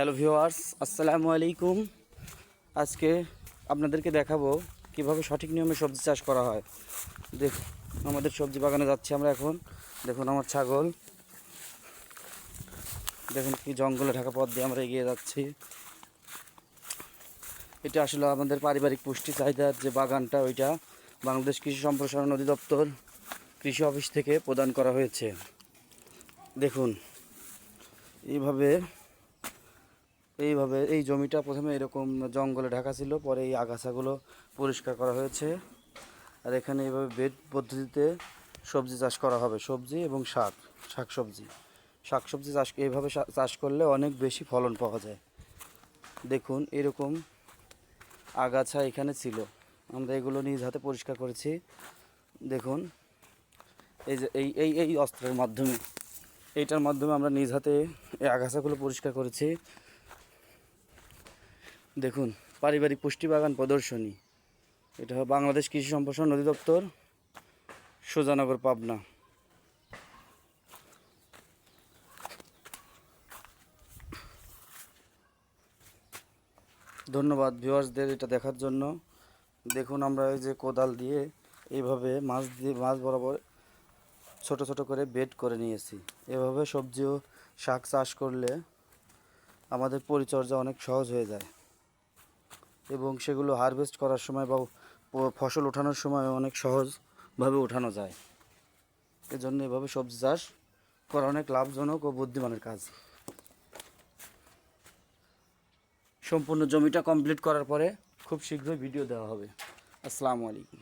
Hello viewers, আসসালামু আলাইকুম। আজকে আপনাদেরকে দেখাবো কিভাবে সঠিক নিয়মে সবজি চাষ করা হয়। দেখুন, আমাদের সবজি বাগানে যাচ্ছি আমরা এখন। দেখুন আমার ছাগল, দেখুন কি জঙ্গলে ঢাকা পথ দিয়ে আমরা এগিয়ে যাচ্ছি। এটা আসলে আমাদের পারিবারিক পুষ্টি চাহিদার যে বাগানটা, ওইটা বাংলাদেশ কৃষি সম্প্রসারণ অধিদপ্তর কৃষি অফিস থেকে প্রদান করা হয়েছে। দেখুন এইভাবে এই জমিটা প্রথমে এরকম জঙ্গলে ঢাকা ছিল, পরে এই আগাছাগুলো পরিষ্কার করা হয়েছে। আর এখানে এইভাবে বেড পদ্ধতিতে সবজি চাষ করা হবে, সবজি এবং শাকসবজি চাষ এইভাবে চাষ করলে অনেক বেশি ফলন পাওয়া যায়। দেখুন এরকম আগাছা এখানে ছিল, আমরা এগুলো নিজ হাতে পরিষ্কার করেছি। দেখুন এই যে এই অস্ত্রের মাধ্যমে, এইটার মাধ্যমে আমরা নিজ হাতে এই আগাছাগুলো পরিষ্কার করেছি। দেখুন পারিবারিক পুষ্টি বাগান প্রদর্শনী, এটা বাংলাদেশ কৃষি সম্প্রসারণ অধিদপ্তর, সুজানগর, পাবনা। ধন্যবাদ ভিউয়ার্সদের এটা দেখার জন্য। দেখুন আমরা এই যে কোদাল দিয়ে এইভাবে মাছ বরাবর ছোট ছোট করে বেড করে নিয়েছি। এভাবে সবজি ও শাক চাষ করলে আমাদের পরিচর্যা অনেক সহজ হয়ে যায় এবং সেগুলো হারভেস্ট করার সময় বা ফসল ওঠানোর সময় অনেক সহজভাবে ওঠানো যায়। এজন্য এভাবে সবজি চাষ করা অনেক লাভজনক ও বুদ্ধিমানের কাজ। সম্পূর্ণ জমিটা কমপ্লিট করার পরে খুব শীঘ্রই ভিডিও দেওয়া হবে। আসসালামু আলাইকুম।